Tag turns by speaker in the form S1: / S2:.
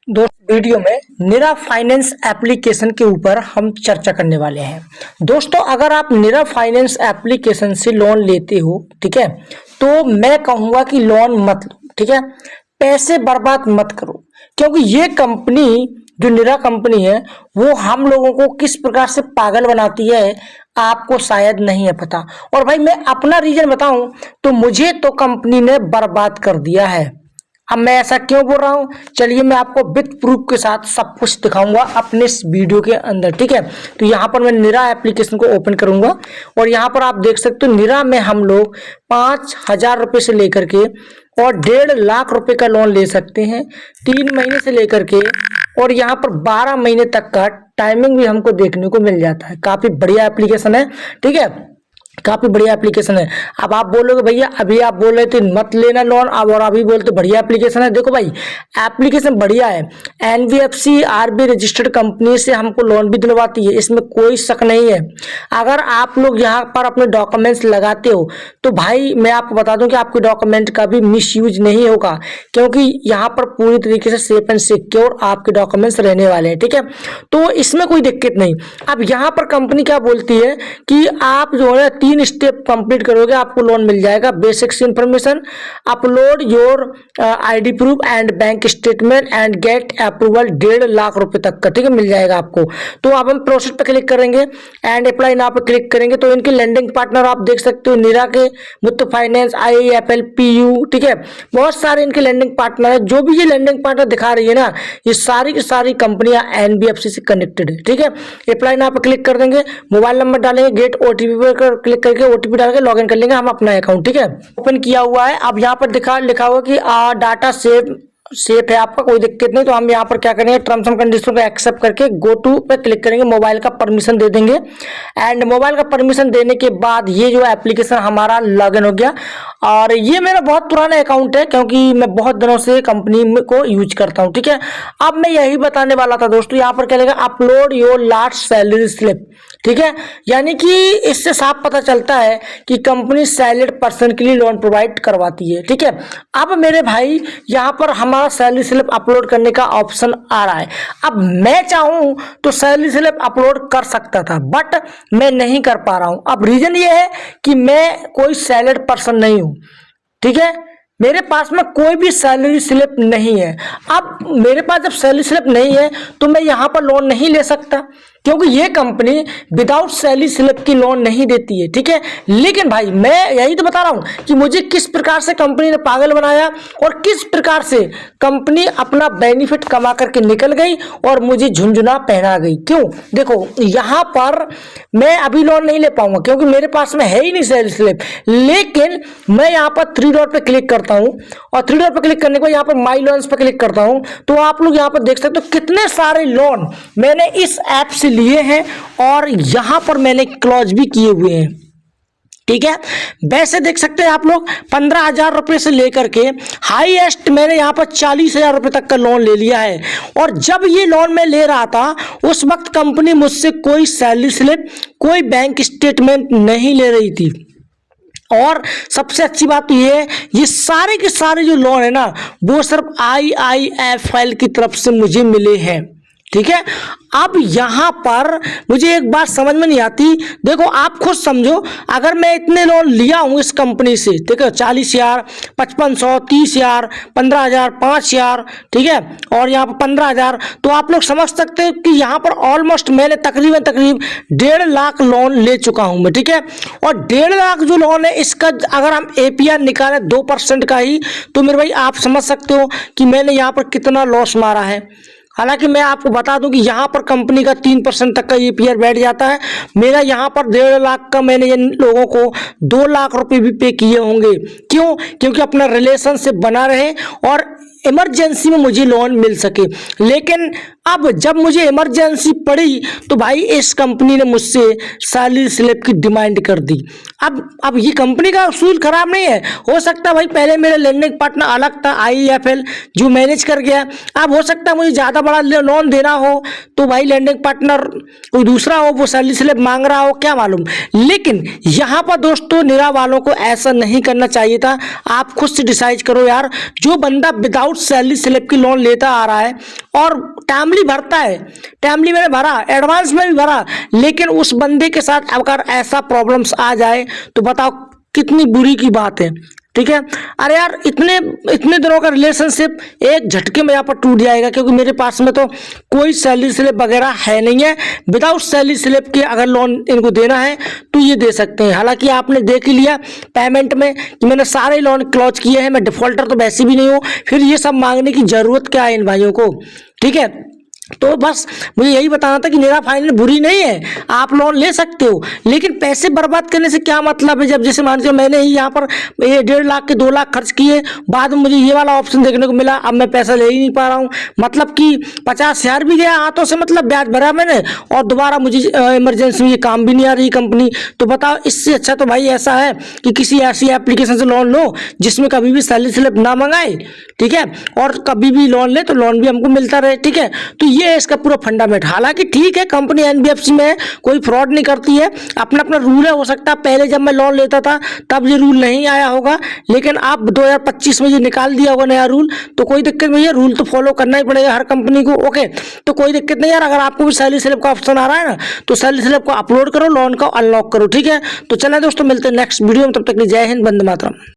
S1: दोस्तों वीडियो में निरा finance application के ऊपर हम चर्चा करने वाले हैं। दोस्तों अगर आप निरा फाइनेंस एप्लीकेशन से लोन लेते हो, ठीक है, तो मैं कहूँगा कि लोन मत लो, ठीक है, पैसे बर्बाद मत करो, क्योंकि ये कंपनी जो निरा कंपनी है वो हम लोगों को किस प्रकार से पागल बनाती है आपको शायद नहीं है पता। और भाई मैं अपना रीजन बताऊं तो मुझे तो कंपनी ने बर्बाद कर दिया है। अब मैं ऐसा क्यों बोल रहा हूँ, चलिए मैं आपको विद प्रूफ के साथ सब कुछ दिखाऊंगा अपने इस वीडियो के अंदर, ठीक है। तो यहाँ पर मैं निरा एप्लीकेशन को ओपन करूंगा और यहाँ पर आप देख सकते हो निरा में हम लोग 5,000 रुपये से लेकर के और 1.5 लाख रुपए का लोन ले सकते हैं 3 महीने से लेकर के, और यहाँ पर 12 महीने तक का टाइमिंग भी हमको देखने को मिल जाता है। काफी बढ़िया एप्लीकेशन है, ठीक है, काफी बढ़िया एप्लीकेशन है। अब आप बोलोगे भैया अभी आप बोल रहे थे मत लेना लोन, अब और अभी बोलते बढ़िया एप्लीकेशन है। देखो भाई एप्लीकेशन बढ़िया है, एनबीएफसी आरबीआई रजिस्टर्ड कंपनी से हमको लोन भी दिलवाती है, इसमें कोई शक नहीं है। अगर आप लोग यहाँ पर अपने डॉक्यूमेंट्स लगाते हो तो भाई मैं आपको बता दूं कि आपके डॉक्यूमेंट का भी मिसयूज नहीं होगा, क्योंकि यहाँ पर पूरी तरीके से सेफ एंड सिक्योर आपके डॉक्यूमेंट्स रहने वाले हैं, ठीक है। तो इसमें कोई दिक्कत नहीं। अब यहाँ पर कंपनी क्या बोलती है कि आप जो है 3 स्टेप कंप्लीट करोगे आपको लोन मिल जाएगा। Basics information, upload your ID proof and bank statement and get approval 1.5 lakh रुपए तक का, ठीक है, मिल जाएगा आपको। तो अब हम प्रोसेस पे क्लिक करेंगे एंड अप्लाई नाउ पे क्लिक करेंगे तो इनके लेंडिंग पार्टनर आप देख सकते हो, निरा के, मुथूट फाइनेंस, IIFL, PU, ठीक है, बहुत सारे इनके लेंडिंग पार्टनर है। जो भी ये लेंडिंग पार्टनर दिखा रही है ना, ये सारी की सारी कंपनियां एनबीएफसी से कनेक्टेड है, ठीक है। अप्लाई नाउ पे क्लिक कर देंगे, मोबाइल नंबर डालेंगे, गेट OTP पर क्लिक करके OTP डाल के लॉगिन कर लेंगे हम अपना अकाउंट, ठीक है। ओपन किया हुआ है। अब यहाँ पर लिखा हुआ कि डाटा सेफ है आपका, कोई दिक्कत नहीं। तो हम यहाँ पर क्या करेंगे, टर्म्स एंड कंडीशन को एक्सेप्ट करके गो टू पे क्लिक करेंगे, मोबाइल का परमिशन दे देंगे एंड मोबाइल का परमिशन देने के बाद ये जो एप्लीकेशन हमारा लॉगिन हो गया। और ये मेरा बहुत पुराना अकाउंट है क्योंकि मैं बहुत दिनों से कंपनी को यूज करता हूँ, ठीक है। अब मैं यही बताने वाला था दोस्तों, यहाँ पर क्या लिखा, upload your last salary slip, ठीक है, यानी कि इससे साफ पता चलता है कि कंपनी सैलरीड पर्सन के लिए लोन प्रोवाइड करवाती है, ठीक है। अब मेरे भाई यहाँ पर हमारा सैलरी स्लिप अपलोड करने का ऑप्शन आ रहा है। अब मैं चाहूं तो सैलरी स्लिप अपलोड कर सकता था, बट मैं नहीं कर पा रहा हूं। अब रीजन ये है कि मैं कोई सैलरीड पर्सन नहीं हूं, ठीक है, मेरे पास में कोई भी सैलरी स्लिप नहीं है। अब मेरे पास जब सैलरी स्लिप नहीं है तो मैं यहाँ पर लोन नहीं ले सकता, क्योंकि ये कंपनी विदाउट सैलरी स्लिप की लोन नहीं देती है, ठीक है। लेकिन भाई मैं यही तो बता रहा हूं कि मुझे किस प्रकार से कंपनी ने पागल बनाया और किस प्रकार से कंपनी अपना बेनिफिट कमा करके निकल गई और मुझे झुंझुना पहना गई। क्यों, देखो यहाँ पर मैं अभी लोन नहीं ले पाऊंगा क्योंकि मेरे पास में है ही नहीं सैलरी स्लिप, लेकिन मैं यहाँ पर 3 डॉट पे क्लिक करता हूं और 3 डॉट पे क्लिक करने के बाद यहाँ पर माई लोन्स पे क्लिक करता हूं तो आप लोग यहाँ पर देख सकते हो कितने सारे लोन मैंने इस ऐप से लिए हैं और यहां पर मैंने क्लोज भी किए हुए हैं, ठीक है। वैसे देख सकते हैं आप लोग 15,000 रुपए से लेकर के हाईएस्ट मैंने यहाँ पर 40,000 रुपए तक का लोन ले लिया है। और जब ये लोन मैं ले रहा था उस वक्त कंपनी मुझसे कोई सैलरी स्लिप, कोई बैंक स्टेटमेंट नहीं ले रही थी। और सबसे अच्छी बात तो ये सारे के सारे जो लोन है ना वो सिर्फ IIFL की तरफ से मुझे मिले हैं, ठीक है। अब यहां पर मुझे एक बात समझ में नहीं आती, देखो आप खुद समझो, अगर मैं इतने लोन लिया हूं इस कंपनी से, ठीक है, 40,000, 5500, 30,000, 15,000, 5,000, ठीक है, और यहाँ पर 15,000, तो आप लोग समझ सकते हो कि यहाँ पर ऑलमोस्ट मैंने तकरीबन 1.5 लाख लोन ले चुका हूं मैं, ठीक है। और 1.5 लाख जो लोन है इसका अगर हम APR निकालें 2% का ही, तो मेरे भाई आप समझ सकते हो कि मैंने यहाँ पर कितना लॉस मारा है। हालांकि मैं आपको बता दूं कि यहाँ पर कंपनी का 3% तक का APR बैठ जाता है। मेरा यहाँ पर 1.5 लाख का मैंने इन लोगों को 2 लाख रुपए भी पे किए होंगे। क्यों, क्योंकि अपना रिलेशनशिप बना रहे और इमरजेंसी में मुझे लोन मिल सके। लेकिन अब जब मुझे इमरजेंसी पड़ी तो भाई इस कंपनी ने मुझसे सैलरी स्लिप की डिमांड कर दी। अब ये कंपनी का उसूल खराब नहीं है, हो सकता है भाई पहले मेरा लेंडिंग पार्टनर अलग था IIFL जो मैनेज कर गया, अब हो सकता है मुझे ज़्यादा बड़ा लोन देना हो तो भाई लेंडिंग पार्टनर कोई दूसरा हो, वो सैलरी स्लिप मांग रहा हो, क्या मालूम। लेकिन यहाँ पर दोस्तों निरा वालों को ऐसा नहीं करना चाहिए था। आप खुद से डिसाइड करो यार, जो बंदा विदाउट विदाउट सैलरी स्लिप की लोन लेता आ रहा है और टाइमली भरता है, टाइमली मैंने भरा, एडवांस में भी भरा, लेकिन उस बंदे के साथ अगर ऐसा प्रॉब्लम्स आ जाए तो बताओ कितनी बुरी की बात है। ठीक है, अरे यार इतने दिनों का रिलेशनशिप एक झटके में यहाँ पर टूट जाएगा, क्योंकि मेरे पास में तो कोई सैलरी स्लिप वगैरह है नहीं है। विदाउट सैलरी स्लिप के अगर लोन इनको देना है तो ये दे सकते हैं। हालांकि आपने देख ही लिया पेमेंट में कि मैंने सारे लोन क्लोज किए हैं, मैं डिफॉल्टर तो वैसे भी नहीं हूँ, फिर ये सब मांगने की जरूरत क्या है इन भाइयों को। ठीक है, तो बस मुझे यही बताना था कि निरा फाइनेंस बुरी नहीं है, आप लोन ले सकते हो, लेकिन पैसे बर्बाद करने से क्या मतलब है। जब जैसे मान लीजिए मैंने ही यहाँ पर 1.5 लाख के 2 लाख खर्च किए, बाद में मुझे ये वाला ऑप्शन देखने को मिला, अब मैं पैसा ले ही नहीं पा रहा हूँ, मतलब कि 50,000 भी गया हाथों से, मतलब ब्याज भरा मैंने और दोबारा मुझे इमरजेंसी में ये काम भी नहीं आ रही कंपनी। तो बताओ, इससे अच्छा तो भाई ऐसा है कि किसी ऐसी एप्लीकेशन से लोन लो जिसमें कभी भी सैलरी स्लिप ना मंगाए। ठीक है, और कभी भी लोन ले तो लोन भी हमको मिलता रहे। ठीक है, तो ये है इसका पूरा फंडामेंट। हालांकि ठीक है, कंपनी एनबीएफसी में है, कोई फ्रॉड नहीं करती है, अपना अपना रूल है। हो सकता है पहले जब मैं लोन लेता था तब ये रूल नहीं आया होगा, लेकिन अब 2025 में ये निकाल दिया होगा नया रूल, तो कोई दिक्कत नहीं है, रूल तो फॉलो करना ही पड़ेगा हर कंपनी को। ओके, तो कोई दिक्कत नहीं यार, अगर आपको भी सैलरी स्लिप का ऑप्शन आ रहा है ना, तो सैलरी स्लिप को अपलोड करो, लोन को अनलॉक करो। ठीक है, तो चलें दोस्तों, मिलते हैं नेक्स्ट वीडियो में, तब तक के लिए जय हिंद, वंदे मातरम।